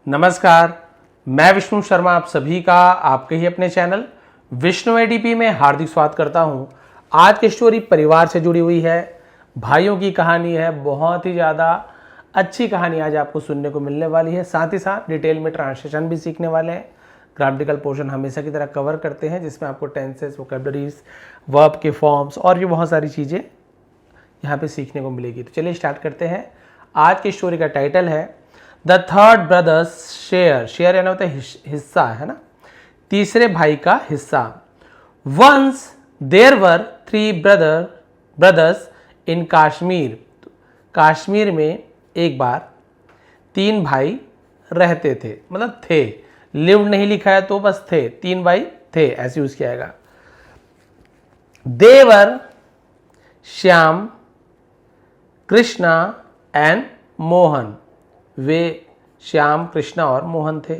नमस्कार, मैं विष्णु शर्मा आप सभी का आपके ही अपने चैनल विष्णु एडीपी में हार्दिक स्वागत करता हूं। आज की स्टोरी परिवार से जुड़ी हुई है, भाइयों की कहानी है। बहुत ही ज़्यादा अच्छी कहानी आज आपको सुनने को मिलने वाली है। साथ ही साथ डिटेल में ट्रांसलेशन भी सीखने वाले हैं। ग्रामेटिकल पोर्शन हमेशा की तरह कवर करते हैं, जिसमें आपको टेंसेस, वोकैबुलरीज, वर्ब के फॉर्म्स और भी बहुत सारी चीज़ें यहाँ पे सीखने को मिलेगी। तो चलिए स्टार्ट करते हैं। आज की स्टोरी का टाइटल है the third brothers share. Share यानी होता है हिस्सा, है ना, तीसरे भाई का हिस्सा। Once there were 3 brothers in Kashmir. Kashmir में एक बार 3 भाई रहते थे, मतलब थे, लिव नहीं लिखा है तो बस थे, 3 भाई थे ऐसे यूज किया जाएगा। देवर श्याम, कृष्णा एंड मोहन। वे श्याम, कृष्णा और मोहन थे।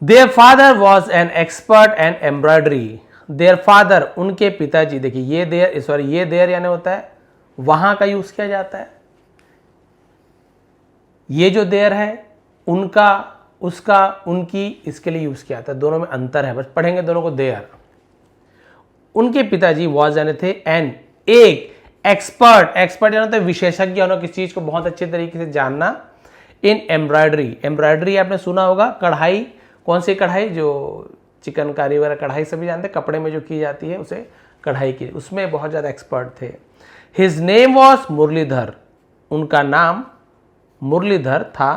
Their father was an expert and embroidery. Their father उनके पिताजी, देखिए ये देयर यानी होता है वहां का यूज किया जाता है। ये जो देयर है उनका, उसका, उनकी, इसके लिए यूज किया जाता है। दोनों में अंतर है, बस पढ़ेंगे दोनों को। देयर उनके पिताजी वॉज यानी थे एन एक एक्सपर्ट यानी होता है विशेषज्ञ होना, किसी चीज को बहुत अच्छे तरीके से जानना। इन एम्ब्रॉयडरी, एम्ब्रॉयडरी आपने सुना होगा, कढ़ाई। कौन सी कढ़ाई? जो चिकनकारी वगैरह कढ़ाई सभी जानते हैं, कपड़े में जो की जाती है उसे कढ़ाई की, उसमें बहुत ज्यादा एक्सपर्ट थे। His name was Muralidhar. उनका नाम मुरलीधर था।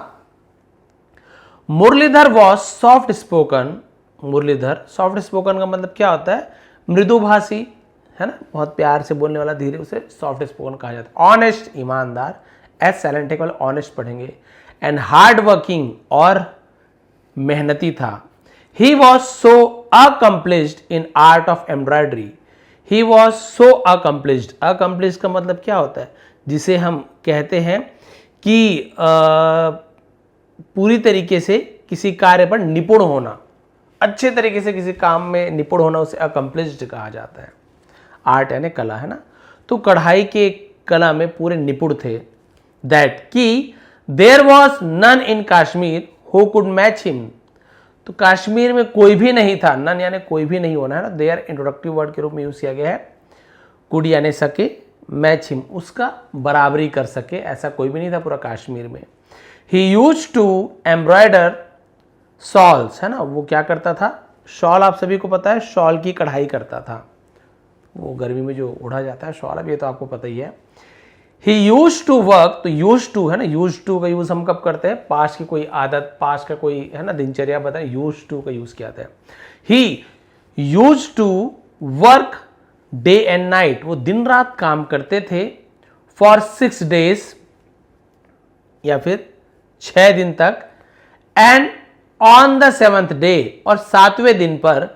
Muralidhar was soft spoken. Muralidhar soft spoken का मतलब क्या होता है? मृदुभाषी, है ना, बहुत प्यार से बोलने वाला, धीरे, उसे सॉफ्ट स्पोकन कहा जाता है। ऑनेस्ट, ईमानदार, एस साइलेंट है, ऑनेस्ट पढ़ेंगे। एंड हार्ड वर्किंग, और मेहनती था। He was so accomplished in art of embroidery. He was so accomplished. Accomplished का मतलब क्या होता है? जिसे हम कहते हैं कि पूरी तरीके से किसी कार्य पर निपुण होना, अच्छे तरीके से किसी काम में निपुण होना, उसे अकम्प्लिश्ड कहा जाता है। आर्ट यानी कला, है ना। तो कढ़ाई के कला में पूरे निपुण थे। दैट कि there was none in Kashmir who could match him. तो कश्मीर में कोई भी नहीं था, नन यानी कोई भी नहीं होना, है ना। देयर इंट्रोडक्टिव वर्ड के रूप में यूज किया गया है। कुड यानी सके, मैच हिम उसका बराबरी कर सके, ऐसा कोई भी नहीं था पूरा कश्मीर में। He used to embroider shawls, है ना। वो क्या करता था? शॉल, आप सभी को पता है, शॉल की कढ़ाई करता था। वो गर्मी में जो उड़ा जाता है शॉल, अब ये तो आपको पता ही है। ही यूज टू वर्क, तो यूज टू, है ना, यूज टू का यूज हम कब करते हैं? पास्ट की कोई आदत, पास्ट का कोई, है ना, दिनचर्या बताए, यूज टू का यूज किया जाता है। He used to work day and night. वो दिन रात काम करते थे। फॉर 6 days, या फिर 6 दिन तक। And on the 7th day, और 7वें दिन पर,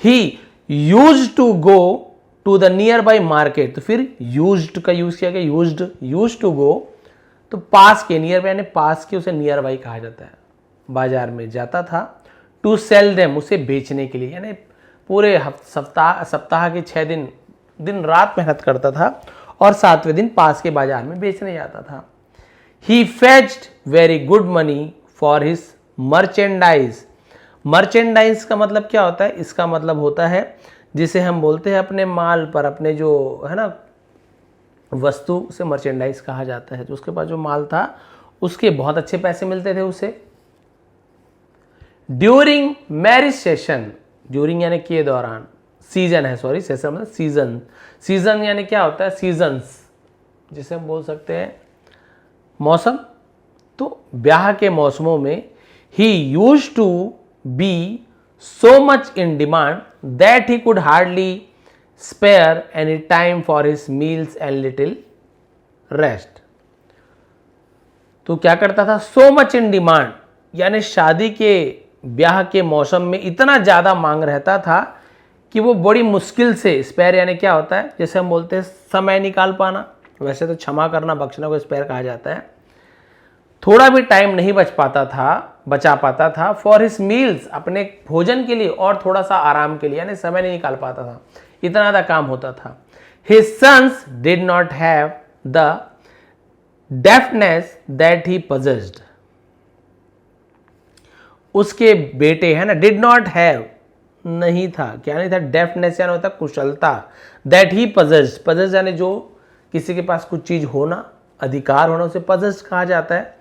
he used to go to the nearby market. तो फिर यूज्ड का यूज किया गया, यूज टू गो, तो पास के, नियर बाई यानी पास के, उसे नियर बाई कहा जाता है। बाजार में जाता था। टू सेल देम, उसे बेचने के लिए, यानी पूरे सप्ताह के 6 दिन दिन रात मेहनत करता था, और 7वें दिन पास के बाजार में बेचने जाता था। He fetched very good money for his merchandise. Merchandise का मतलब क्या होता है? इसका मतलब होता है जिसे हम बोलते हैं अपने माल पर, अपने जो, है ना, वस्तु, उसे मर्चेंडाइज कहा जाता है। तो उसके पास जो माल था उसके बहुत अच्छे पैसे मिलते थे उसे। ड्यूरिंग मैरिज सेशन, ड्यूरिंग यानी के दौरान, सीजन है, सॉरी, सेशन मतलब सीजन। सीजन यानी क्या होता है? सीजन्स, जिसे हम बोल सकते हैं मौसम। तो ब्याह के मौसमों में he used to be so much in demand that he could hardly spare any time for his meals and little rest. तो क्या करता था? so much in demand, यानी शादी के, ब्याह के मौसम में इतना ज्यादा मांग रहता था कि वो बड़ी मुश्किल से, स्पेयर यानी क्या होता है? जैसे हम बोलते हैं समय निकाल पाना, वैसे तो क्षमा करना, बख्शना को स्पेयर कहा जाता है। थोड़ा भी टाइम नहीं बचा पाता था फॉर हिज मील्स, अपने भोजन के लिए और थोड़ा सा आराम के लिए, यानी समय नहीं निकाल पाता था, इतना ज़्यादा काम होता था। His sons did not have the deafness that he possessed, उसके बेटे है ना, डिड नॉट हैव, नहीं था, क्या नहीं था, डेफनेस यानी होता कुशलता, दैट ही possessed, possessed यानी जो किसी के पास कुछ चीज होना, अधिकार होना, उसे possessed कहा जाता है।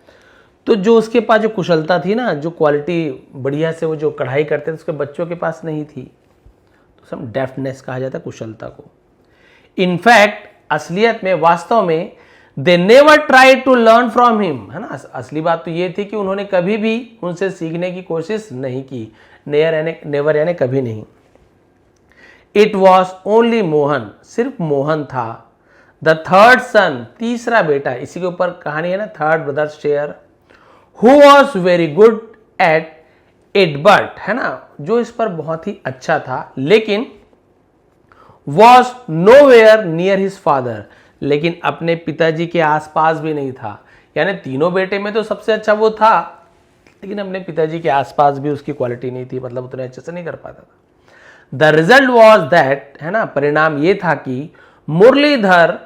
तो जो उसके पास जो कुशलता थी ना, जो क्वालिटी बढ़िया से वो जो कढ़ाई करते थे, उसके बच्चों के पास नहीं थी, तो सब डेफनेस कहा जाता है कुशलता को। इनफैक्ट असलियत में, वास्तव में, they never try to learn from him, है ना, असली बात तो ये थी कि उन्होंने कभी भी उनसे सीखने की कोशिश नहीं की, नेवर यानी कभी नहीं। इट वॉज ओनली मोहन, सिर्फ मोहन था, द थर्ड सन, तीसरा बेटा, इसी के ऊपर कहानी है ना, third brother share, who was very good at it, but, है ना, जो इस पर बहुत ही अच्छा था, लेकिन was nowhere near his father, लेकिन अपने पिताजी के आसपास भी नहीं था। यानी तीनों बेटे में तो सबसे अच्छा वो था, लेकिन अपने पिताजी के आसपास भी उसकी क्वालिटी नहीं थी, मतलब उतने अच्छे से नहीं कर पाता था। द रिजल्ट वॉज दैट, है ना, परिणाम ये था कि Muralidhar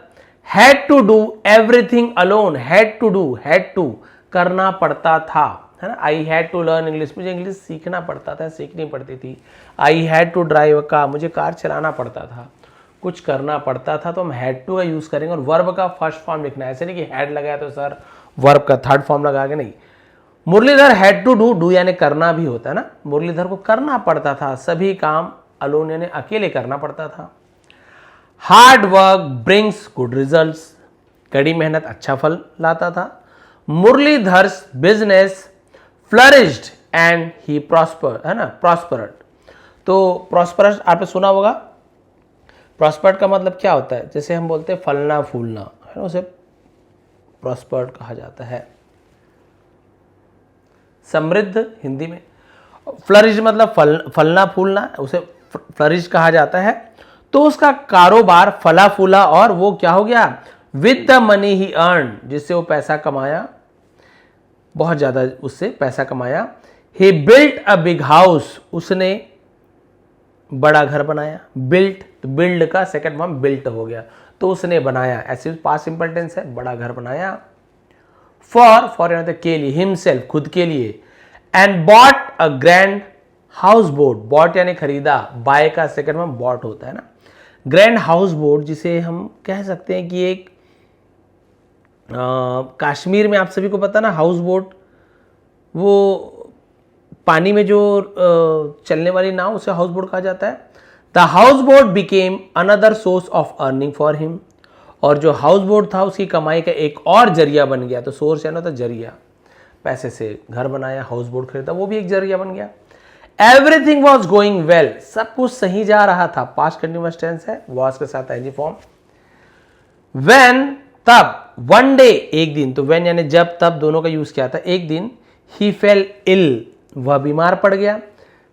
had to do everything alone, had to करना पड़ता था, है ना। I had to learn English, मुझे इंग्लिश सीखना पड़ता था, सीखनी पड़ती थी। I had to drive a car, मुझे कार चलाना पड़ता था, कुछ करना पड़ता था, तो हम हैड टू का यूज करेंगे और वर्ब का फर्स्ट फॉर्म लिखना है, ऐसे नहीं कि हैड लगाया तो सर वर्ब का थर्ड फॉर्म लगा के, नहीं। मुरलीधर हैड टू डू यानी करना भी होता है ना, मुरलीधर को करना पड़ता था, सभी काम अलोन यानी अकेले करना पड़ता था। Hard work brings good results, कड़ी मेहनत अच्छा फल लाता था। Muralidhar's business flourished and he prosper, है ना, प्रॉस्परड। तो प्रॉस्परस आपने सुना होगा, प्रॉस्पर्ड का मतलब क्या होता है, जैसे हम बोलते हैं फलना फूलना, है ना, उसे प्रॉस्पर्ड कहा जाता है, समृद्ध हिंदी में। फ्लरिश मतलब फलना फूलना, उसे फ्लरिश कहा जाता है। तो उसका कारोबार फला फूला और वो क्या हो गया, with the money he earn, जिससे वो पैसा कमाया, बहुत ज्यादा उससे पैसा कमाया। ही बिल्ट अ बिग हाउस, उसने बड़ा घर बनाया। बिल्ट, तो बिल्ड का सेकंड फॉर्म बिल्ट हो गया, तो उसने बनाया, ऐसे पास्ट सिंपल टेंस है, बड़ा घर बनाया। फॉर यानी के लिए, हिमसेल्फ खुद के लिए। And bought a grand house boat, bought यानी खरीदा, बाय का सेकंड फॉर्म बॉट होता है ना। ग्रैंड हाउस बोट, जिसे हम कह सकते हैं कि एक कश्मीर में आप सभी को पता ना, हाउस बोट, वो पानी में जो चलने वाली नाव, उसे हाउस बोट कहा जाता है। The house boat became another source of earning for him, और जो हाउस बोट था उसकी कमाई का एक और जरिया बन गया। तो सोर्स यानी होता जरिया, पैसे से घर बनाया, हाउस बोट खरीदा, वो भी एक जरिया बन गया। एवरीथिंग वॉज गोइंग वेल, सब कुछ सही जा रहा था, पास्ट कंटिन्यूअस टेंस है, वॉज के साथ आईएनजी फॉर्म। व्हेन, तब, वन डे, एक दिन, तो व्हेन यानी जब, तब दोनों का यूज किया था, एक दिन। ही फेल इल, वह बीमार पड़ गया।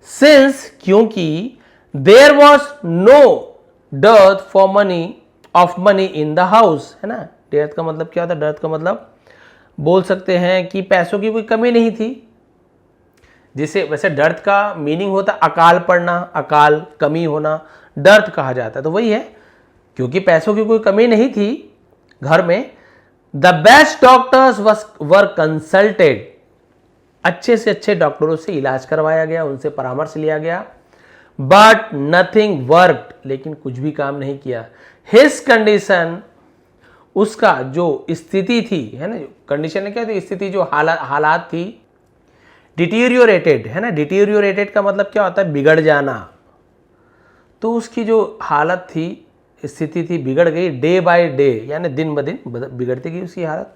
सिंस, क्योंकि, there was no dearth for money, of money in the house, है ना। डेथ का मतलब क्या होता है, डर्थ का मतलब बोल सकते हैं कि पैसों की कोई कमी नहीं थी, जिसे वैसे डर्थ का मीनिंग होता है अकाल पड़ना, अकाल, कमी होना, डर्थ कहा जाता है, तो वही है, क्योंकि पैसों की कोई कमी नहीं थी घर में। The best doctors were consulted, अच्छे से अच्छे डॉक्टरों से इलाज करवाया गया, उनसे परामर्श लिया गया। बट नथिंग वर्कड, लेकिन कुछ भी काम नहीं किया। हिज कंडीशन, उसका जो स्थिति थी, है ना, कंडीशन क्या थी, स्थिति, जो हालात थी, डिटीरियोरेटेड, है ना। डिटीरियोरेटेड का मतलब क्या होता है, बिगड़ जाना। तो उसकी जो हालत थी, स्थिति थी, बिगड़ गई, डे बाय डे, यानी दिन ब दिन बिगड़ती गई उसकी हालत।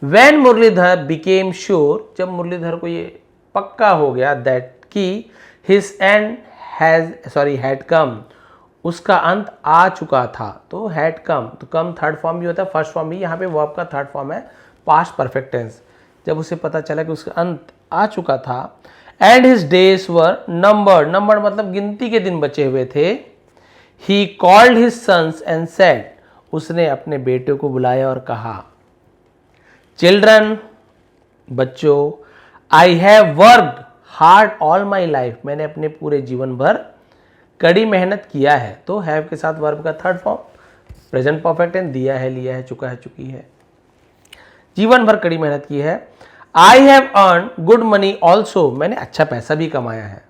When मुरलीधर became sure, जब मुरलीधर को ये पक्का हो गया that कि his end had come, उसका अंत आ चुका था, तो had come, तो come थर्ड फॉर्म भी होता है, फर्स्ट फॉर्म भी, यहाँ पे वर्ब का थर्ड फॉर्म है, पास्ट परफेक्ट टेंस। जब उसे पता चला कि उसका अंत आ चुका था, and his days were numbered, numbered मतलब गिनती के दिन बचे हुए थे। He called his sons and said, उसने अपने बेटे को बुलाया और कहा, चिल्ड्रन, बच्चों, I have worked hard all my life, मैंने अपने पूरे जीवन भर कड़ी मेहनत किया है। तो हैव के साथ वर्ब का third form, present perfect tense, दिया है, लिया है, चुका है, चुकी है। जीवन भर कड़ी मेहनत की है। I have earn good money also, मैंने अच्छा पैसा भी कमाया है।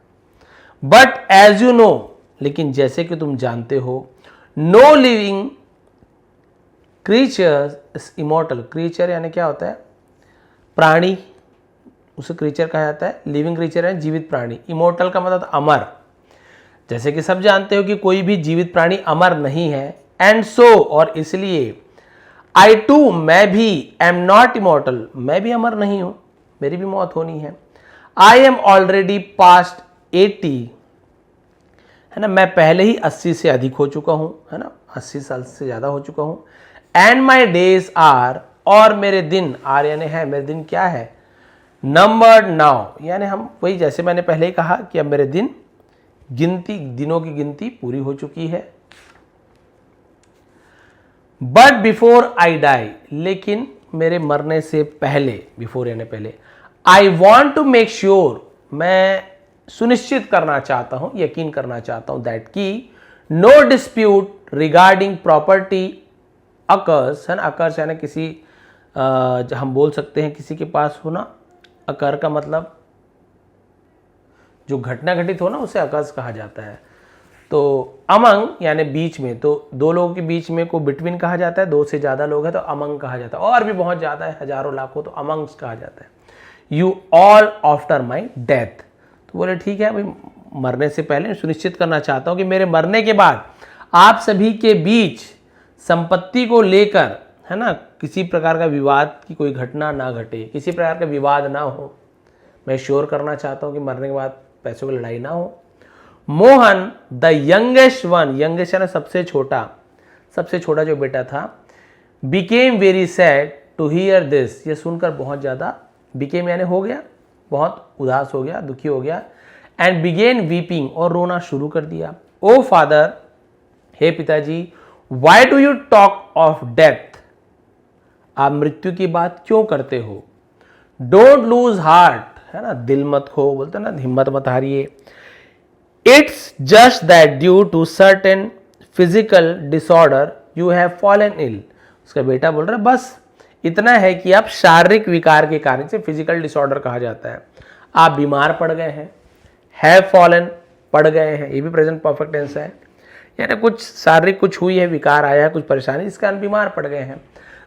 बट एज यू नो, लेकिन जैसे कि तुम जानते हो, no living creature is immortal. Creature यानी क्या होता है? प्राणी, उसे क्रीचर कहा जाता है। लिविंग क्रीचर है जीवित प्राणी। इमॉर्टल का मतलब अमर। जैसे कि सब जानते हो कि कोई भी जीवित प्राणी अमर नहीं है। एंड सो, और इसलिए, आई टू, मैं भी, एम नॉट इमॉर्टल, मैं भी अमर नहीं हूं, मेरी भी मौत होनी है। आई एम ऑलरेडी पास्ट 80, है ना, मैं पहले ही 80 से अधिक हो चुका हूं, है ना, 80 साल से ज्यादा हो चुका हूं। एंड माई डेज आर, और मेरे दिन, आर यानी है, मेरे दिन क्या है? नंबर्ड नाउ, यानी हम वही, जैसे मैंने पहले ही कहा कि अब मेरे दिन दिनों की गिनती पूरी हो चुकी है। बट बिफोर आई डाई, लेकिन मेरे मरने से पहले, बिफोर यानी पहले, I want to make sure, मैं सुनिश्चित करना चाहता हूं, यकीन करना चाहता हूं, दैट की no dispute regarding property occurs, है ना, अकर्स यानी किसी हम बोल सकते हैं किसी के पास होना। अकर का मतलब जो घटना घटित हो ना, उसे अकर्स कहा जाता है। तो अमंग यानी बीच में, तो दो लोगों के बीच में को बिटवीन कहा जाता है। दो से ज्यादा लोग हैं तो अमंग कहा जाता है, और भी बहुत ज्यादा है, हजारों लाखों, तो अमंग्स कहा जाता है। You all after my death, तो बोले ठीक है भाई, मरने से पहले सुनिश्चित करना चाहता हूं कि मेरे मरने के बाद आप सभी के बीच संपत्ति को लेकर, है ना, किसी प्रकार का विवाद की कोई घटना ना घटे, किसी प्रकार का विवाद ना हो। मैं श्योर करना चाहता हूं कि मरने के बाद पैसों की लड़ाई ना हो। Mohan the youngest one, youngest यानी सबसे छोटा जो बेटा था, became very sad to hear this, ये सुनकर बहुत ज्यादा, बिकेम यानी हो गया, बहुत उदास हो गया, दुखी हो गया। एंड बिगेन वीपिंग, और रोना शुरू कर दिया। ओ फादर, हे पिताजी, why do you talk of death, आप मृत्यु की बात क्यों करते हो? डोंट लूज हार्ट, है ना, दिल मत खो, बोलते ना, हिम्मत मत हारिए। It's just that due to certain physical disorder you have fallen ill, उसका बेटा बोल रहा है बस इतना है कि आप शारीरिक विकार के कारण से, फिजिकल डिसऑर्डर कहा जाता है, आप बीमार पड़ गए हैं। हैव फॉलन, पड़ गए हैं, ये भी प्रेजेंट परफेक्ट टेंस है, यानी कुछ शारीरिक कुछ हुई है, विकार आया है, कुछ परेशानी, इस कारण बीमार पड़ गए हैं।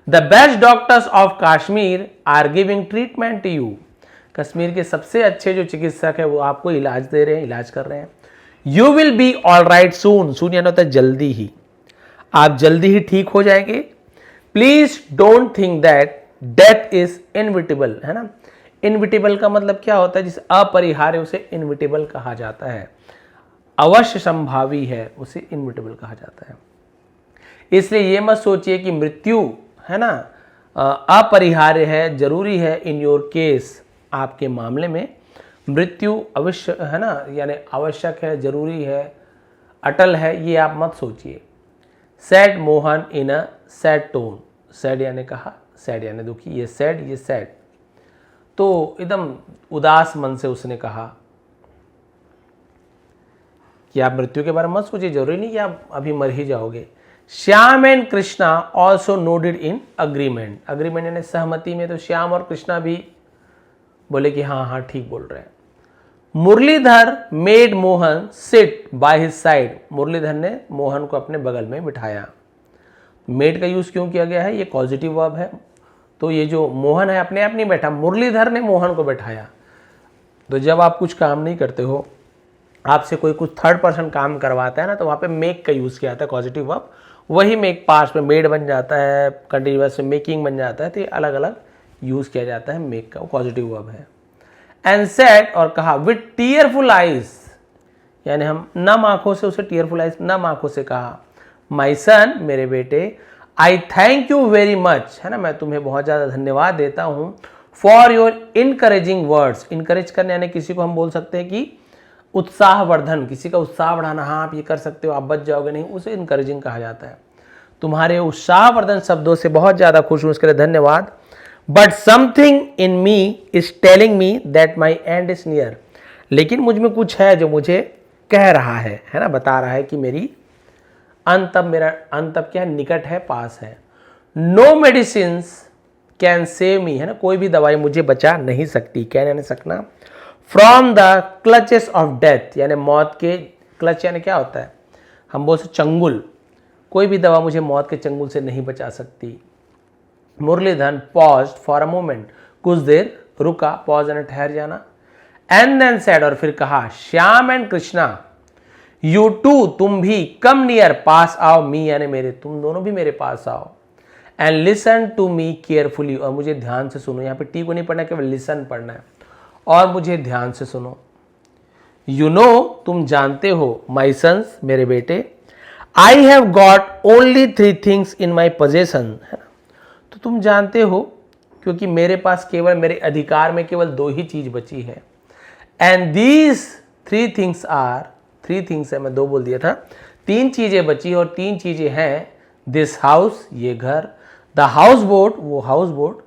The best doctors of Kashmir are giving treatment to you, Kashmir के सबसे अच्छे जो चिकित्सक है वो आपको इलाज दे रहे हैं, इलाज कर रहे हैं। You will be all right soon, soon यानी होता है जल्दी ही, आप जल्दी ही ठीक हो जाएंगे। Please don't think that death is inevitable, है ना, इनविटेबल का मतलब क्या होता है? जिसे अपरिहार्य उसे इनविटेबल कहा जाता है, अवश्य संभावी है उसे इनविटेबल कहा जाता है। इसलिए ये मत सोचिए कि मृत्यु, है ना, अपरिहार्य है, जरूरी है। इन योर केस, आपके मामले में मृत्यु अवश्य, है ना, यानी आवश्यक है, जरूरी है, अटल है, ये आप मत सोचिए। Sad Mohan in a sad tone, sad यानी कहा, सैड यानी दुखी, ये सैड, ये सैड, तो एकदम उदास मन से उसने कहा कि आप मृत्यु के बारे में मत सोचिए, जरूरी नहीं कि आप अभी मर ही जाओगे। Shyam and Krishna also nodded in agreement, agreement यानी सहमति में, तो श्याम और कृष्णा भी बोले कि हाँ हाँ ठीक बोल रहे हैं। Muralidhar made Mohan sit by his side, Muralidhar ने मोहन को अपने बगल में बिठाया। मेड का यूज क्यों किया गया है? ये पॉजिटिव वर्ब है, तो ये जो मोहन है अपने आप नहीं बैठा, मुरलीधर ने मोहन को बैठाया। तो जब आप कुछ काम नहीं करते हो, आपसे कोई कुछ थर्ड पर्सन काम करवाता है ना, तो वहाँ पे मेक का यूज किया जाता है, पॉजिटिव वर्ब, वही मेक पास्ट में मेड बन जाता है, कंटिन्यूअस में मेकिंग बन जाता है, तो ये अलग अलग यूज किया जाता है मेक का, पॉजिटिव वर्ब है। एंड सेड, और कहा, विथ टीयरफुल आइज, यानी हम नम आंखों से, उसे टीयरफुल आइज नम आंखों से कहा, माई सन, मेरे बेटे, आई थैंक यू वेरी मच, है ना, मैं तुम्हें बहुत ज्यादा धन्यवाद देता हूं, for your encouraging words, encourage करने यानी किसी को हम बोल सकते हैं कि उत्साहवर्धन, किसी का उत्साह बढ़ाना, हाँ आप ये कर सकते हो, आप बच जाओगे नहीं, उसे इनकरेजिंग कहा जाता है। तुम्हारे उत्साहवर्धन शब्दों से बहुत ज्यादा खुश हूं, इसके लिए धन्यवाद। But something in me is telling me that my and is near, लेकिन मुझ में कुछ है जो मुझे कह रहा है ना, बता रहा है कि मेरी अंत, अब मेरा अंत अब क्या है, निकट है, पास है। No medicines can save me, है ना, कोई भी दवाई मुझे बचा नहीं सकती, कैन यानी सकना, from the clutches of death, यानी मौत के, क्लच यानी क्या होता है, हम बोल सकते चंगुल, कोई भी दवा मुझे मौत के चंगुल से नहीं बचा सकती। Muralidharan pause for a moment, कुछ देर रुका, पॉज यानी ठहर जाना, एंड देन सेड, और फिर कहा, Shyam and Krishna, you two, तुम भी, कम नियर, पास आओ, मी यानी मेरे, तुम दोनों भी मेरे पास आओ, and listen to me carefully, और मुझे ध्यान से सुनो, यहाँ पे टी को नहीं पढ़ना, केवल लिसन पढ़ना है, और मुझे ध्यान से सुनो। यू नो, तुम जानते हो, माई सन्स, मेरे बेटे, I have got only 3 things in my possession, है ना, तो तुम जानते हो क्योंकि मेरे पास केवल, मेरे अधिकार में केवल 2 ही चीज बची है, and these 3 things are, 3 things है, मैं 2 बोल दिया था, 3 चीजें बची, और 3 चीजें हैं, दिस हाउस, ये घर, द हाउस बोट, वो house boat,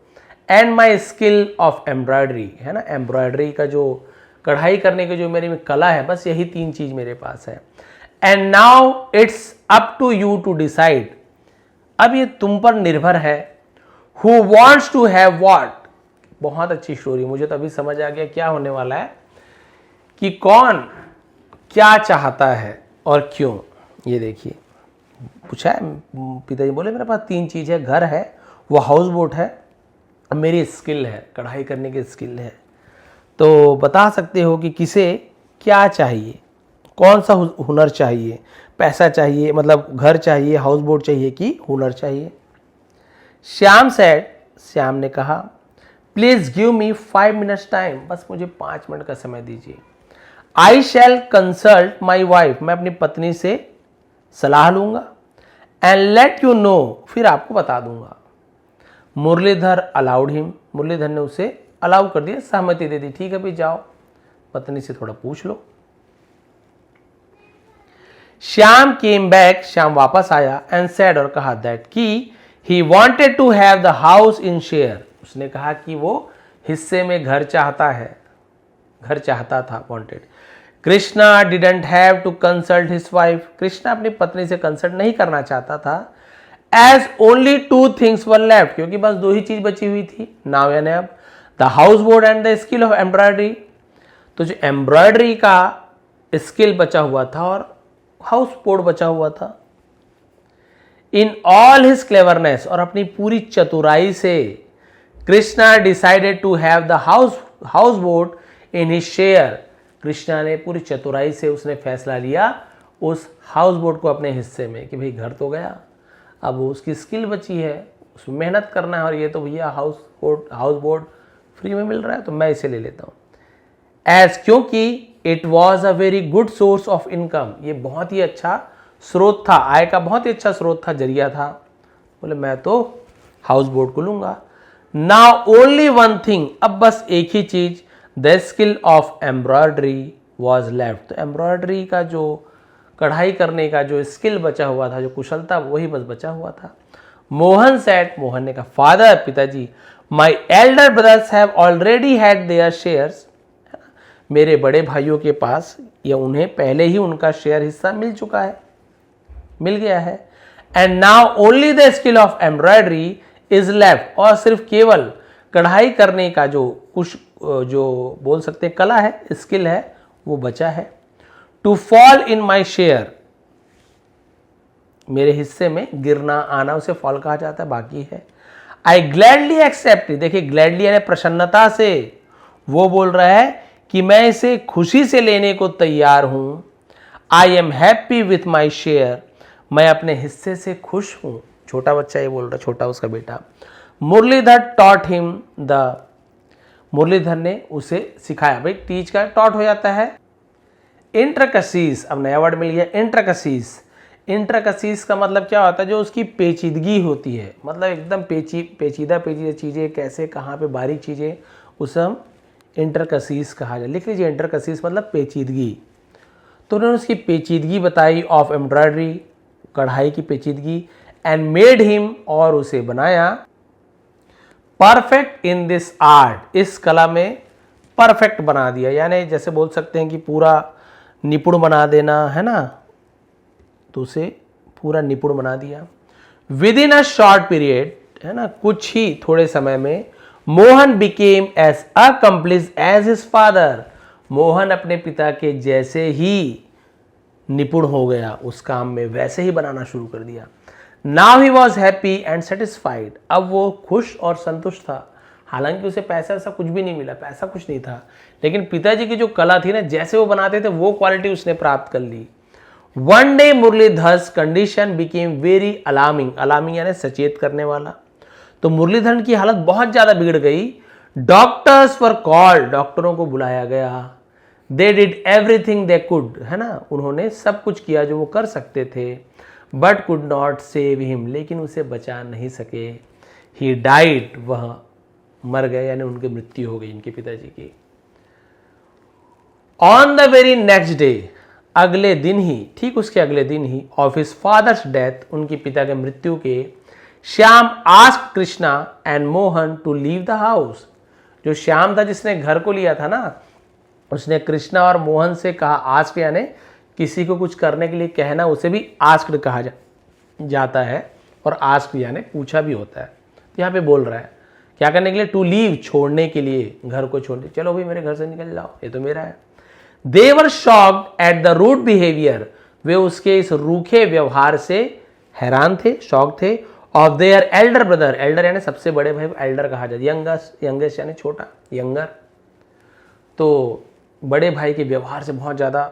and my skill of embroidery, है ना, एम्ब्रॉयडरी का जो कढ़ाई करने की जो मेरी में कला है, बस यही 3 चीज मेरे पास है। And now it's up to you to decide, अब ये तुम पर निर्भर है, who wants to have what, बहुत अच्छी स्टोरी, मुझे तो अभी समझ आ गया क्या होने वाला है, कि कौन क्या चाहता है और क्यों। ये देखिए, पूछा है, पिताजी बोले मेरे पास 3 चीज है, घर है, वो हाउस बोट है, मेरी स्किल है, कढ़ाई करने की स्किल है, तो बता सकते हो कि किसे क्या चाहिए, कौन सा हुनर चाहिए, पैसा चाहिए, मतलब घर चाहिए, हाउस बोट चाहिए, कि हुनर चाहिए। श्याम सेड, श्याम ने कहा, please give me 5 minutes time, बस मुझे 5 मिनट का समय दीजिए। आई शैल कंसल्ट माई वाइफ, मैं अपनी पत्नी से सलाह लूंगा, एंड लेट यू नो, फिर आपको बता दूंगा। मुरलीधर अलाउड हिम, मुरलीधर ने उसे अलाउ कर दिया, सहमति दे दी, ठीक है भाई जाओ, पत्नी से थोड़ा पूछ लो। श्याम केम बैक, श्याम वापस आया, एंड सेड, और कहा, दैट कि he wanted to have the house in share, उसने कहा कि वो हिस्से में घर चाहता है, घर चाहता था, wanted. Krishna didn't have to consult his wife, Krishna अपनी पत्नी से कंसल्ट नहीं करना चाहता था, as only 2 things were left, क्योंकि बस 2 ही चीज बची हुई थी, नाउ यानी अब, the house board and the skill of embroidery, तो जो एम्ब्रॉयडरी का स्किल बचा हुआ था और हाउस बोर्ड बचा हुआ था। इन ऑल हिज क्लेवरनेस, और अपनी पूरी चतुराई से, Krishna decided to have the house boat in his share, Krishna ने पूरी चतुराई से उसने फैसला लिया उस हाउस बोट को अपने हिस्से में, कि भाई घर तो गया, अब उसकी स्किल बची है, उसमें मेहनत करना है, और ये तो भैया हाउस बोट फ्री में मिल रहा है, तो मैं इसे ले लेता हूँ। एज, क्योंकि it was a very good source of income, ये बहुत ही अच्छा स्रोत था, आय का बहुत ही अच्छा स्रोत था, जरिया था, बोले मैं तो हाउस बोट को लूंगा। नाउ ओनली 1 थिंग, अब बस एक ही चीज, the skill of embroidery was left, तो एम्ब्रॉयडरी का जो कढ़ाई करने का जो स्किल बचा हुआ था, जो कुशलता, वही बस बचा हुआ था। मोहन सेट, मोहन ने कहा, फादर, पिताजी, my elder brothers have already had there shares, मेरे बड़े भाइयों के पास या उन्हें पहले ही उनका शेयर हिस्सा मिल चुका है, मिल गया है। And now only the skill of embroidery is left, और सिर्फ केवल कढ़ाई करने का जो कुछ जो बोल सकते हैं कला है, स्किल है, वो बचा है। To fall in my share, मेरे हिस्से में गिरना आना, उसे फॉल कहा जाता है, बाकी है। आई ग्लैडली एक्सेप्ट, देखिए ग्लैडली यानी प्रसन्नता से, वो बोल रहा है कि मैं इसे खुशी से लेने को तैयार हूं। I am happy with my share, मैं अपने हिस्से से खुश हूं, छोटा बच्चा ये बोल रहा, छोटा उसका बेटा। Muralidhar taught him the, Muralidhar ने उसे सिखाया, भाई टीच का टॉट हो जाता है। इंट्रकसीस, अब नया वर्ड मिल गया, इंट्रकसीस। इंट्रकसीस का मतलब क्या होता है, जो उसकी पेचीदगी होती है, मतलब एकदम पेचीदा चीज़ें, कैसे कहाँ पे बारीक चीज़ें, उसे हम इंट्रकसीस कहा जाए। लिख लीजिए, इंट्रकसीस मतलब पेचीदगी। तो उन्होंने उसकी पेचीदगी बताई, ऑफ एम्ब्रॉयडरी, कढ़ाई की पेचीदगी, एंड मेड हिम, और उसे बनाया, परफेक्ट इन दिस आर्ट, इस कला में परफेक्ट बना दिया, यानी जैसे बोल सकते हैं कि पूरा निपुण बना देना, है ना, तो उसे पूरा निपुण बना दिया। Within a short period, है ना, कुछ ही थोड़े समय में Mohan became as accomplished as his father. Mohan अपने पिता के जैसे ही निपुण हो गया उस काम में, वैसे ही बनाना शुरू कर दिया। Now he was happy and satisfied. अब वो खुश और संतुष्ट था। हालांकि उसे पैसा ऐसा कुछ भी नहीं मिला, पैसा कुछ नहीं था, लेकिन पिताजी की जो कला थी ना, जैसे वो बनाते थे वो क्वालिटी उसने प्राप्त कर ली। One day Muralidhar's condition became very alarming. Alarming यानी सचेत करने वाला। तो मुरलीधरन की हालत बहुत ज्यादा बिगड़ गई। डॉक्टर्स वर कॉल्ड, डॉक्टरों को बुलाया गया। They did everything they could, है ना, उन्होंने सब कुछ किया जो वो कर सकते थे। But could not save him, लेकिन उसे बचा नहीं सके। ही डाइड, वह मर गए, यानी उनकी मृत्यु हो गई इनके पिताजी की। On the very next day, अगले दिन ही, ठीक उसके अगले दिन ही, ऑफ हिज फादर्स डेथ, उनके पिता के मृत्यु के, Shyam asked Krishna and Mohan to leave the house. जो श्याम था जिसने घर को लिया था ना, उसने कृष्णा और मोहन से कहा, आस्क यानी किसी को कुछ करने के लिए कहना, उसे भी आस्क्ड कहा जाता है, और आस्क यानी पूछा भी होता है। यहाँ पे बोल रहा है क्या करने के लिए, टू लीव, छोड़ने के लिए, घर को छोड़ने, चलो भाई मेरे घर से निकल जाओ, ये तो मेरा है। They were shocked at the rude behaviour, वे उसके इस रूखे व्यवहार से हैरान थे, शॉक थे। Of their elder brother, elder यानी सबसे बड़े भाई, एल्डर कहा जाता है। यंगेस्ट यानी छोटा, यंगर। तो बड़े भाई के व्यवहार से बहुत ज्यादा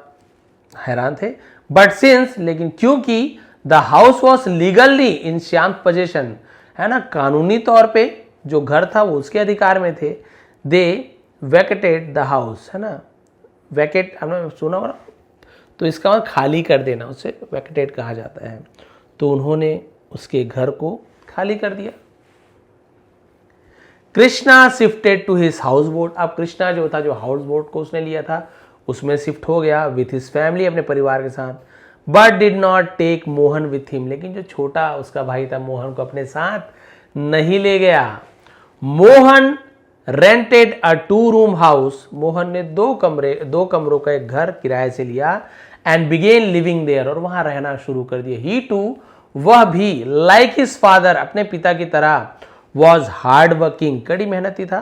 हैरान थे। बट सिंस, लेकिन क्योंकि the house was legally in Shyam possession, है ना, कानूनी तौर पे जो घर था वो उसके अधिकार में थे। दे वैकेटेड द हाउस, है ना, वैकेट हमने सुना होगा, तो इसका मतलब खाली कर देना, उसे वैकेटेड कहा जाता है। तो उन्होंने उसके घर को खाली कर दिया। Krishna shifted to his house boat, अब कृष्णा जो था, जो हाउस बोट को उसने लिया था, उसमें शिफ्ट हो गया विथ हिज फैमिली, अपने परिवार के साथ। But did not take Mohan with him, लेकिन जो छोटा उसका भाई था मोहन को अपने साथ नहीं ले गया। मोहन रेंटेड अ 2 रूम हाउस, मोहन ने 2 कमरों का एक घर किराए से लिया। एंड बिगेन लिविंग देयर, और वहां रहना शुरू कर दिया। ही टू, वह भी, लाइक हिज फादर, अपने पिता की तरह, वॉज हार्ड वर्किंग, कड़ी मेहनती था,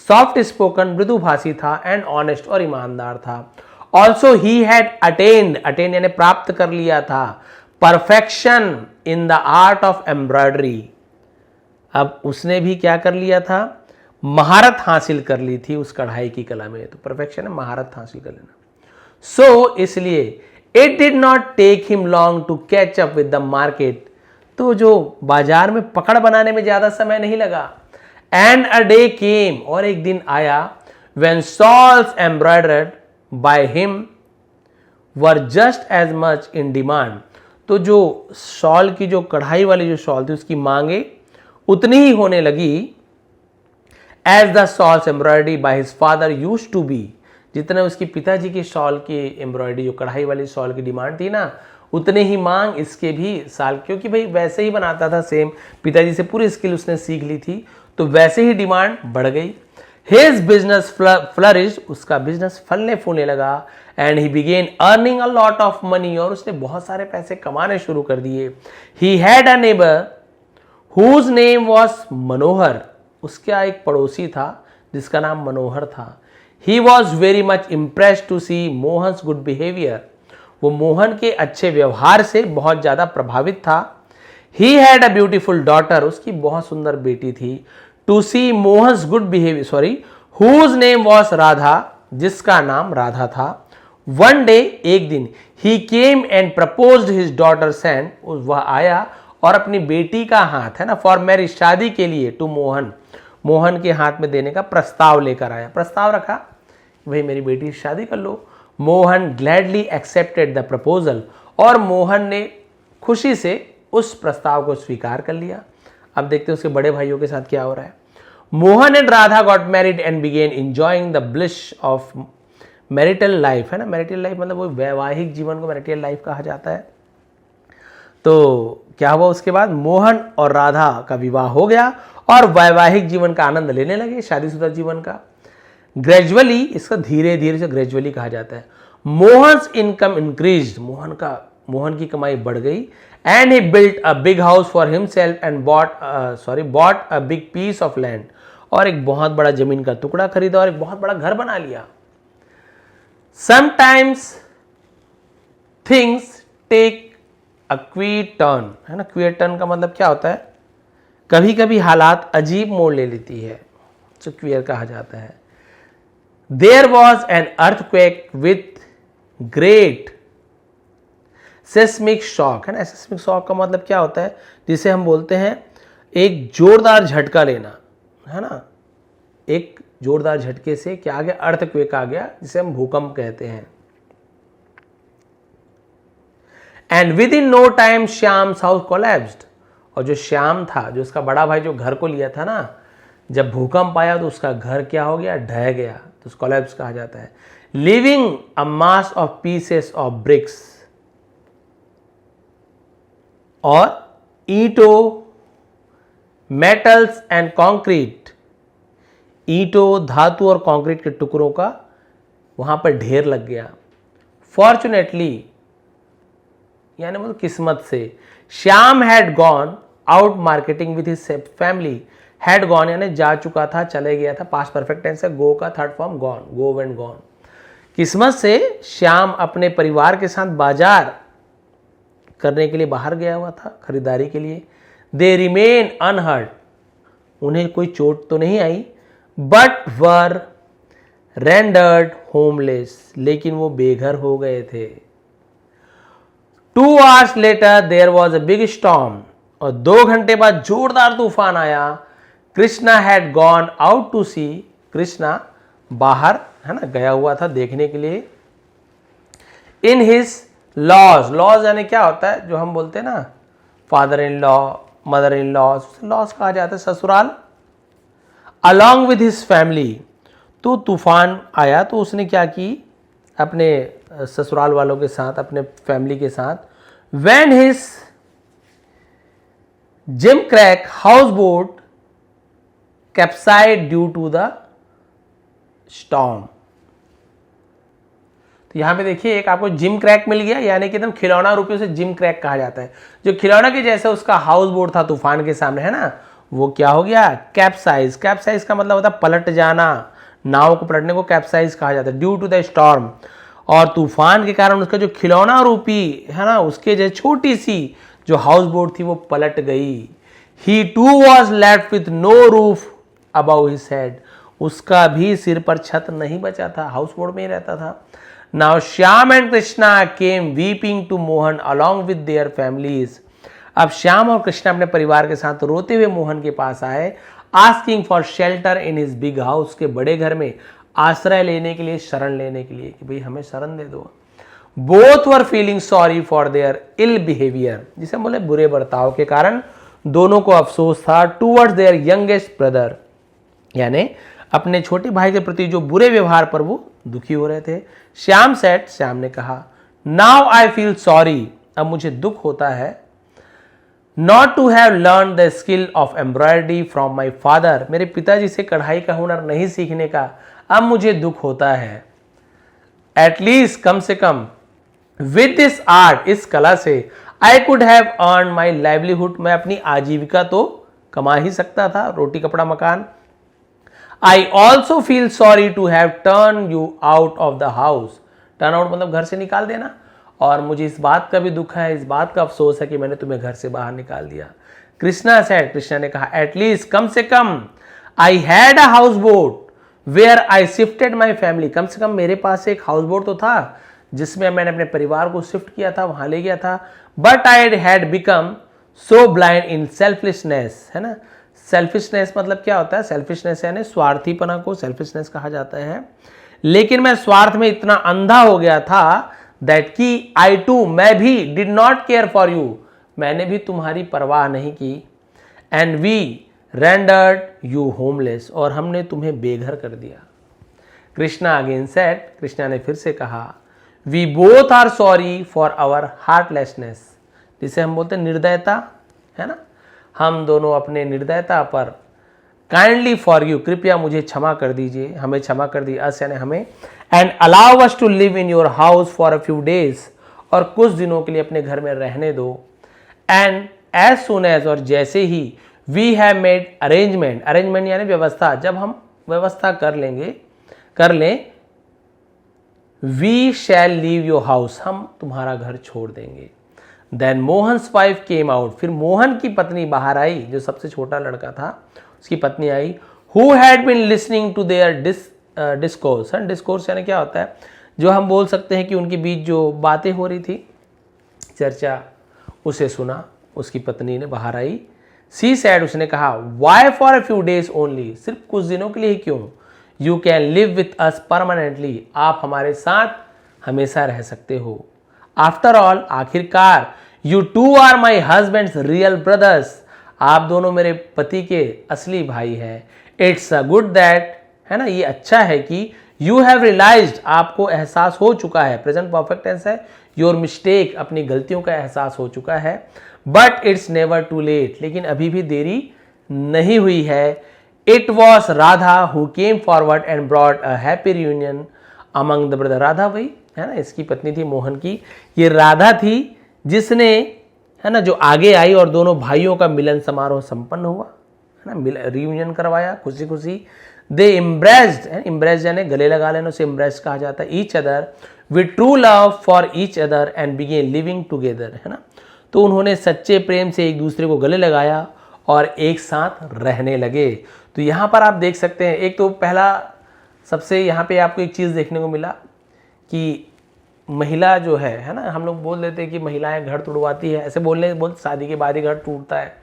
सॉफ्ट स्पोकन, मृदुभाषी था, एंड ऑनेस्ट, और ईमानदार था। Also he had attend, attain यानी प्राप्त कर लिया था, perfection in the art of embroidery. अब उसने भी क्या कर लिया था, महारत हासिल कर ली थी उस कढ़ाई की कला में। तो परफेक्शन है महारत हासिल कर लेना। सो इसलिए it did not take him long to catch up with the market, तो जो बाजार में पकड़ बनाने में ज्यादा समय नहीं लगा। एंड अ डे केम, और एक दिन आया, when shawls embroidered by him were just as much in demand, तो जो शॉल की, जो कढ़ाई वाली जो शॉल थी, उसकी मांगे उतनी ही होने लगी as the shawls embroidery by his father used to be, जितने उसकी पिताजी की शॉल की एम्ब्रॉयडरी, जो कढ़ाई वाली शॉल की डिमांड थी ना, उतने ही मांग इसके भी साल, क्योंकि भाई वैसे ही बनाता था सेम, पिताजी से पूरी स्किल उसने सीख ली थी, तो वैसे ही डिमांड बढ़ गई। हिज बिजनेस फ्लरिश, उसका बिजनेस फलने फूलने लगा। And he began earning a lot of money, और उसने बहुत सारे पैसे कमाने शुरू कर दिए। He had a neighbour whose name was Manohar, उसका एक पड़ोसी था जिसका नाम मनोहर था। He was very much impressed to see Mohan's good behaviour, वो मोहन के अच्छे व्यवहार से बहुत ज्यादा प्रभावित था। He had a beautiful daughter, उसकी बहुत सुंदर बेटी थी। To see Mohan's good behaviour, whose name was Radha, जिसका नाम राधा था। वन डे, एक दिन, he came and proposed his daughter's hand, वह आया और अपनी बेटी का हाथ, है ना, फॉर मैरिज, शादी के लिए, टू मोहन, मोहन के हाथ में देने का प्रस्ताव लेकर आया। प्रस्ताव रखा, भाई मेरी बेटी से शादी कर लो। Mohan gladly accepted the proposal, और मोहन ने खुशी से उस प्रस्ताव को स्वीकार कर लिया। अब देखते हैं उसके बड़े भाइयों के साथ क्या हो रहा है। Mohan and Radha got married and began enjoying the bliss of marital life, है ना, मैरिटल लाइफ मतलब वो वैवाहिक जीवन को मैरिटल लाइफ कहा जाता है। तो क्या हुआ उसके बाद, मोहन और राधा का विवाह हो गया और वैवाहिक जीवन का आनंद लेने लगे, शादीशुदा जीवन का। ग्रेजुअली, इसका धीरे धीरे से ग्रेजुअली कहा जाता है। मोहन्स इनकम इंक्रीज, मोहन का मोहन की कमाई बढ़ गई। And he built a big house for himself and bought a big piece of land, और एक बहुत बड़ा जमीन का टुकड़ा खरीदा और एक बहुत बड़ा घर बना लिया। Sometimes things take a queer turn, है ना। क्वीर टर्न का मतलब क्या होता है, कभी कभी हालात अजीब मोड़ ले लेती है, जो क्वीर कहा जाता है। There was an earthquake with great seismic shock, है ना। सेस्मिक शॉक का मतलब क्या होता है, जिसे हम बोलते हैं एक जोरदार झटका लेना, है ना। एक जोरदार झटके से क्या आ गया, अर्थक्वेक आ गया, जिसे हम भूकंप कहते हैं। And within no time Shyam's house collapsed, और जो श्याम था, जो उसका बड़ा भाई जो घर को लिया था ना, जब भूकंप आया तो उसका घर क्या हो गया, ढह गया, तो उसको कोलैप्स कहा जाता है। Living a mass of pieces of BRICS, और ईंटों, मेटल्स एंड कंक्रीट, ईंटों, धातु और कंक्रीट के टुकड़ों का वहां पर ढेर लग गया। फॉर्चुनेटली, यानी मतलब किस्मत से, Shyam had gone out marketing with his family. Had gone यानी जा चुका था, चले गया था, पास्ट परफेक्ट टेंस है, गो का third form gone, go went gone. किस्मत से श्याम अपने परिवार के साथ बाजार करने के लिए बाहर गया हुआ था, खरीदारी के लिए। दे रिमेन अनहर्ट, उन्हें कोई चोट तो नहीं आई, बट वर रेंडर्ड होमलेस, लेकिन वो बेघर हो गए थे। 2 hours later there was a big storm, और 2 घंटे बाद जोरदार तूफान आया। Krishna had gone out to sea, Krishna बाहर, है ना, गया हुआ था देखने के लिए। इन हिज लॉज, लॉज यानी क्या होता है, जो हम बोलते हैं ना, father in law, mother in law, laws कहा जाता है, ससुराल। अलॉन्ग विद हिज फैमिली, तो तूफान आया तो उसने क्या की, अपने ससुराल वालों के साथ, अपने फैमिली के साथ। व्हेन हिज जिम क्रैक houseboat capsized due to the storm, तो यहां पे देखिए एक आपको जिम क्रैक मिल गया, यानी कि एकदम खिलौना रूपी से जिम क्रैक कहा जाता है। जो खिलौना के जैसे उसका हाउस बोट था तूफान के सामने, है ना, वो क्या हो गया, कैप्साइज। कैप्साइज का मतलब होता है पलट जाना, नाव को पलटने को कैप्साइज कहा जाता है। ड्यू टू द स्टॉर्म, और तूफान के कारण उसका जो खिलौना रूपी, है ना, उसके जो छोटी सी जो हाउस बोट थी वो पलट गई। He too was left with no roof about his head, उसका भी सिर पर छत नहीं बचा था, हाउस बोट में ही रहता था। Now Shyam and Krishna came weeping to Mohan along with their families, अब श्याम और कृष्णा अपने परिवार के साथ रोते हुए मोहन के पास आए। Asking for shelter in his big house, के बड़े घर में आश्रय लेने के लिए, शरण लेने के लिए, कि भाई हमें शरण दे दो। Both were feeling sorry for their ill behaviour, जिसे बोले बुरे बर्ताव के कारण दोनों को अफसोस था। टूवर्ड्स देयर यंगेस्ट ब्रदर, यानी अपने छोटे भाई के प्रति जो बुरे व्यवहार पर वो दुखी हो रहे थे। श्याम सेट, श्याम ने कहा, नाउ आई फील सॉरी, अब मुझे दुख होता है, not to have learn the skill of embroidery from my father, मेरे पिताजी से कढ़ाई का हुनर नहीं सीखने का अब मुझे दुख होता है। एटलीस्ट, कम से कम, विद दिस आर्ट, इस कला से, I could have earn my livelihood, मैं अपनी आजीविका तो कमा ही सकता था, रोटी कपड़ा मकान। I also feel sorry to have turn you out of the house, turn out मतलब घर से निकाल देना, और मुझे इस बात का भी दुख है, इस बात का अफसोस है कि मैंने तुम्हें घर से बाहर निकाल दिया। कृष्णा सेड, कृष्णा ने कहा, एटलीस्ट, कम से कम, I had a houseboat where I shifted my family, कम से कम मेरे पास एक हाउस बोट तो था जिसमें मैंने अपने परिवार को शिफ्ट किया था, वहां ले गया था। But I had become so blind in selfishness, है ना। सेल्फिशनेस मतलब क्या होता है, सेल्फिशनेस यानी स्वार्थीपना को सेल्फिशनेस कहा जाता है। लेकिन मैं स्वार्थ में इतना अंधा हो गया था दैट की आई टू, मैं भी, did not care for you, मैंने भी तुम्हारी परवाह नहीं की। And we rendered you homeless, और हमने तुम्हें बेघर कर दिया। कृष्णा अगेन सेड, कृष्णा ने फिर से कहा, we both are sorry for our heartlessness, जिसे हम बोलते हैं निर्दयता, है ना, हम दोनों अपने निर्दयता पर, काइंडली फॉर यू, कृपया मुझे क्षमा कर दीजिए, हमें क्षमा कर दीजिए, अस यानी हमें, and allow us to live in your house for a few days, और कुछ दिनों के लिए अपने घर में रहने दो। एंड एज सुन एज, और जैसे ही we have made arrangement, arrangement यानी व्यवस्था, जब हम व्यवस्था कर लें, we shall leave your house, हम तुम्हारा घर छोड़ देंगे। Then Mohan's wife came out, फिर मोहन की पत्नी बाहर आई, जो सबसे छोटा लड़का था उसकी पत्नी आई। Who had been listening to their discourse, discourse यानी क्या होता है, जो हम बोल सकते हैं कि उनके बीच जो बातें हो रही थी, चर्चा, उसे सुना। उसकी पत्नी ने बाहर आई। सी सैड, उसने कहा, why for a few days only, सिर्फ कुछ दिनों के लिए ही क्यों, you can live with us permanently, आप हमारे साथ हमेशा रह सकते हो। आफ्टर ऑल, आखिरकार, you two are my husband's real brothers, आप दोनों मेरे पति के असली भाई हैं। इट्स अ गुड दैट, है ना, ये अच्छा है कि यू हैव रियलाइज्ड, आपको एहसास हो चुका है, प्रेजेंट परफेक्ट टेंस है, योर मिस्टेक, अपनी गलतियों का एहसास हो चुका है। But it's never too late, लेकिन अभी भी देरी नहीं हुई है। It was Radha who came forward and brought a happy reunion among the brother, Radha वही है ना, इसकी पत्नी थी मोहन की, ये राधा थी जिसने, है ना, जो आगे आई और दोनों भाइयों का मिलन समारोह संपन्न हुआ, है ना, रियूनियन करवाया खुशी खुशी। दे इम्ब्रेस्ड, इम्ब्रेस्ड यानी गले लगा लेना, उसे इम्ब्रेस्ड कहा जाता है, each other with true love for each other and began living together, है ना, तो उन्होंने सच्चे प्रेम से एक दूसरे को गले लगाया और एक साथ रहने लगे। तो यहाँ पर आप देख सकते हैं, एक तो पहला सबसे यहाँ पे आपको एक चीज़ देखने को मिला कि महिला जो है ना, हम लोग बोल देते हैं कि महिलाएं घर तुड़वाती है, ऐसे बोल शादी के बाद ही घर टूटता है,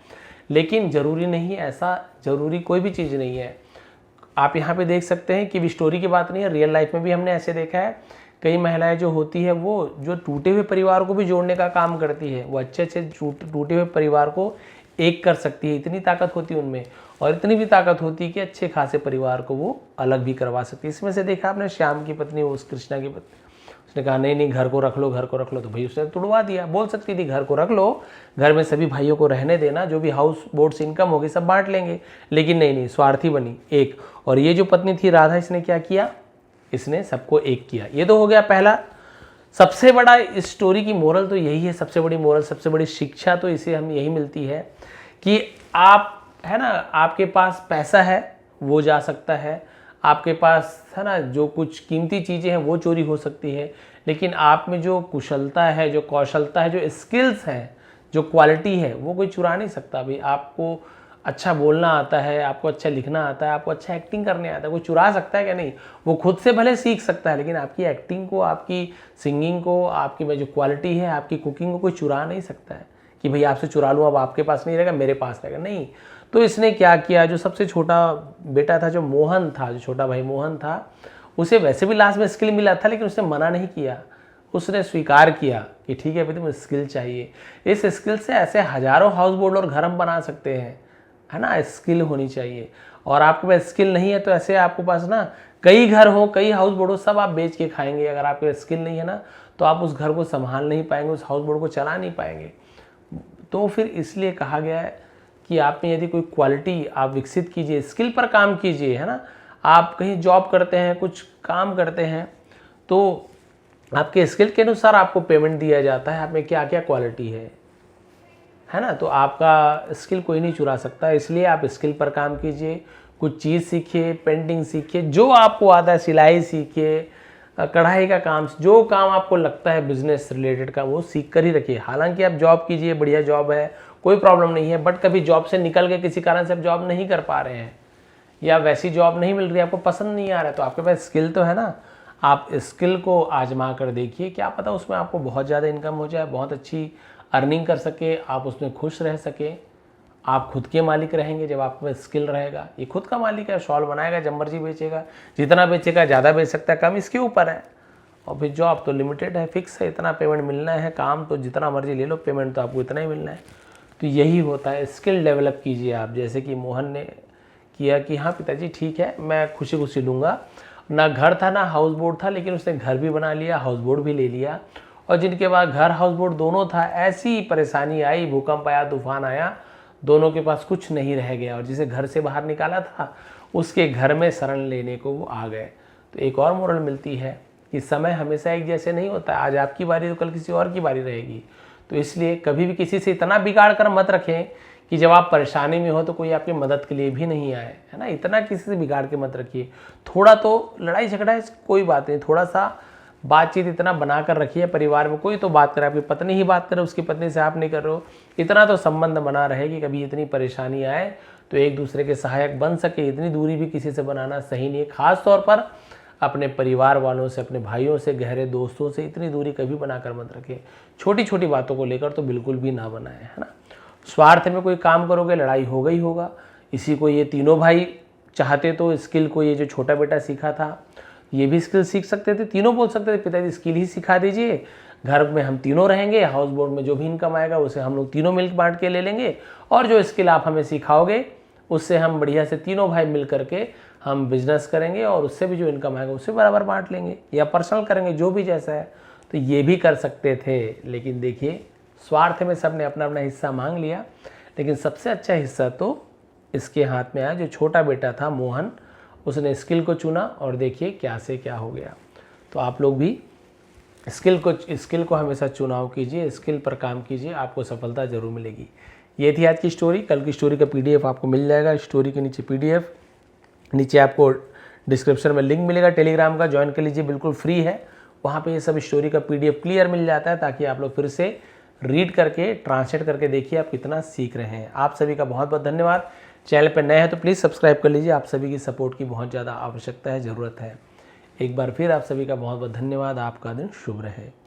लेकिन ज़रूरी नहीं है, ऐसा ज़रूरी कोई भी चीज़ नहीं है। आप यहाँ पे देख सकते हैं कि स्टोरी की बात नहीं है, रियल लाइफ में भी हमने ऐसे देखा है, कई महिलाएं जो होती है वो जो टूटे हुए परिवार को भी जोड़ने का काम करती है, वो अच्छे अच्छे टूटे हुए परिवार को एक कर सकती है, इतनी ताकत होती है उनमें, और इतनी भी ताकत होती है कि अच्छे खासे परिवार को वो अलग भी करवा सकती है। इसमें से देखा आपने श्याम की पत्नी, उस कृष्णा की पत्नी, उसने कहा नहीं घर को रख लो, घर को रख लो, तो भाई उसने तुड़वा दिया। बोल सकती थी घर को रख लो, घर में सभी भाइयों को रहने देना, जो भी हाउस बोर्ड से इनकम होगी सब बांट लेंगे, लेकिन नहीं, स्वार्थी बनी एक। और ये जो पत्नी थी राधा, इसने क्या किया, इसने सबको एक किया। ये तो हो गया पहला। सबसे बड़ा इस स्टोरी की मोरल तो यही है, सबसे बड़ी मोरल, सबसे बड़ी शिक्षा तो इसे हम यही मिलती है कि आप, है ना, आपके पास पैसा है वो जा सकता है, आपके पास, है ना, जो कुछ कीमती चीज़ें हैं वो चोरी हो सकती है, लेकिन आप में जो कुशलता है, जो कौशलता है, जो स्किल्स हैं, जो क्वालिटी है, वो कोई चुरा नहीं सकता। भाई आपको अच्छा बोलना आता है, आपको अच्छा लिखना आता है, आपको अच्छा एक्टिंग करने आता है, कोई चुरा सकता है क्या? नहीं, वो खुद से भले सीख सकता है, लेकिन आपकी एक्टिंग को, आपकी सिंगिंग को, आपकी में जो क्वालिटी है, आपकी कुकिंग को कोई चुरा नहीं सकता है कि भाई आपसे चुरा लूँ, अब आपके पास नहीं रहेगा, मेरे पास रहेगा, नहीं। तो इसने क्या किया, जो सबसे छोटा बेटा था, जो मोहन था, जो छोटा भाई मोहन था, उसे वैसे भी लास्ट में स्किल मिला था, लेकिन उसने मना नहीं किया, उसने स्वीकार किया कि ठीक है भाई मुझे स्किल चाहिए। इस स्किल से ऐसे हजारों हाउस बोर्ड और घर हम बना सकते हैं, है ना, स्किल होनी चाहिए। और आपके पास स्किल नहीं है तो ऐसे आपके पास ना कई घर हो, कई हाउस बोर्ड हो, सब आप बेच के खाएंगे। अगर आपके पास स्किल नहीं है ना, तो आप उस घर को संभाल नहीं पाएंगे, उस हाउस बोर्ड को चला नहीं पाएंगे। तो फिर इसलिए कहा गया है कि आप में यदि कोई क्वालिटी आप विकसित कीजिए, स्किल पर काम कीजिए, है ना। आप कहीं जॉब करते हैं, कुछ काम करते हैं, तो आपके स्किल के अनुसार आपको पेमेंट दिया जाता है, आप में क्या क्या क्वालिटी है ना। तो आपका स्किल कोई नहीं चुरा सकता, इसलिए आप स्किल पर काम कीजिए, कुछ चीज़ सीखिए, पेंटिंग सीखिए, जो आपको आता है, सिलाई सीखिए, कढ़ाई का काम, जो काम आपको लगता है बिजनेस रिलेटेड का, वो सीख कर ही रखिए। हालांकि आप जॉब कीजिए, बढ़िया जॉब है, कोई प्रॉब्लम नहीं है, बट कभी जॉब से निकल के किसी कारण से आप जॉब नहीं कर पा रहे हैं, या वैसी जॉब नहीं मिल रही, आपको पसंद नहीं आ रहा है, तो आपके पास स्किल तो है ना, आप स्किल को आजमा कर देखिए, क्या पता उसमें आपको बहुत ज़्यादा इनकम हो जाए, बहुत अच्छी अर्निंग कर सके, आप उसमें खुश रह सके, आप खुद के मालिक रहेंगे। जब आप में स्किल रहेगा, ये खुद का मालिक है, शॉल बनाएगा, जब मर्जी बेचेगा, जितना बेचेगा, ज़्यादा बेच सकता है, कम इसके ऊपर है। और फिर जॉब तो लिमिटेड है, फिक्स है, इतना पेमेंट मिलना है, काम तो जितना मर्जी ले लो, पेमेंट तो आपको इतना ही मिलना है। तो यही होता है, स्किल डेवलप कीजिए आप, जैसे कि मोहन ने किया कि हाँ पिताजी ठीक है, मैं खुशी खुशी लूँगा। ना घर था ना हाउस बोर्ड था, लेकिन उसने घर भी बना लिया, हाउस बोर्ड भी ले लिया। और जिनके पास घर हाउस बोर्ड दोनों था, ऐसी परेशानी आई, भूकंप आया, तूफान आया, दोनों के पास कुछ नहीं रह गया, और जिसे घर से बाहर निकाला था उसके घर में शरण लेने को वो आ गए। तो एक और मोरल मिलती है कि समय हमेशा एक जैसे नहीं होता है, आज आपकी बारी तो कल किसी और की बारी रहेगी। तो इसलिए कभी भी किसी से इतना बिगाड़ कर मत रखें कि जब आप परेशानी में हो तो कोई आपकी मदद के लिए भी नहीं आए, है ना। इतना किसी से बिगाड़ के मत रखिए। थोड़ा तो लड़ाई झगड़ा है कोई बात नहीं, थोड़ा सा बातचीत इतना बना कर रखिए, परिवार में कोई तो बात करे, आपकी पत्नी ही बात करे, उसकी पत्नी से आप नहीं कर रहे हो, इतना तो संबंध बना रहे कि कभी इतनी परेशानी आए तो एक दूसरे के सहायक बन सके। इतनी दूरी भी किसी से बनाना सही नहीं है, खास तौर पर अपने परिवार वालों से, अपने भाइयों से, गहरे दोस्तों से इतनी दूरी कभी बनाकर मत रखें। छोटी छोटी बातों को लेकर तो बिल्कुल भी ना बनाए, है ना। स्वार्थ में कोई काम करोगे लड़ाई होगा ही होगा। इसी को ये तीनों भाई चाहते तो स्किल को, ये जो छोटा बेटा सीखा था ये भी स्किल सीख सकते थे, तीनों बोल सकते थे पिताजी स्किल ही सिखा दीजिए, घर में हम तीनों रहेंगे, हाउस बोट में जो भी इनकम आएगा उसे हम लोग तीनों मिल बांट के ले लेंगे, और जो स्किल आप हमें सिखाओगे उससे हम बढ़िया से तीनों भाई मिल करके हम बिजनेस करेंगे और उससे भी जो इनकम आएगा उससे बराबर बांट लेंगे या पर्सनल करेंगे, जो भी जैसा है। तो ये भी कर सकते थे, लेकिन देखिए स्वार्थ में सबने अपना अपना हिस्सा मांग लिया। लेकिन सबसे अच्छा हिस्सा तो इसके हाथ में आया, जो छोटा बेटा था मोहन, उसने स्किल को चुना और देखिए क्या से क्या हो गया। तो आप लोग भी स्किल को हमेशा चुनाव कीजिए, स्किल पर काम कीजिए, आपको सफलता जरूर मिलेगी। ये थी आज की स्टोरी। कल की स्टोरी का PDF आपको मिल जाएगा, स्टोरी के नीचे PDF, नीचे आपको डिस्क्रिप्शन में लिंक मिलेगा टेलीग्राम का, ज्वाइन कर लीजिए, बिल्कुल फ्री है। वहाँ पे ये सब स्टोरी का PDF क्लियर मिल जाता है, ताकि आप लोग फिर से रीड करके ट्रांसलेट करके देखिए आप कितना सीख रहे हैं। आप सभी का बहुत बहुत धन्यवाद। चैनल पर नए हैं तो प्लीज़ सब्सक्राइब कर लीजिए, आप सभी की सपोर्ट की बहुत ज़्यादा आवश्यकता है, ज़रूरत है। एक बार फिर आप सभी का बहुत बहुत धन्यवाद। आपका दिन शुभ रहे।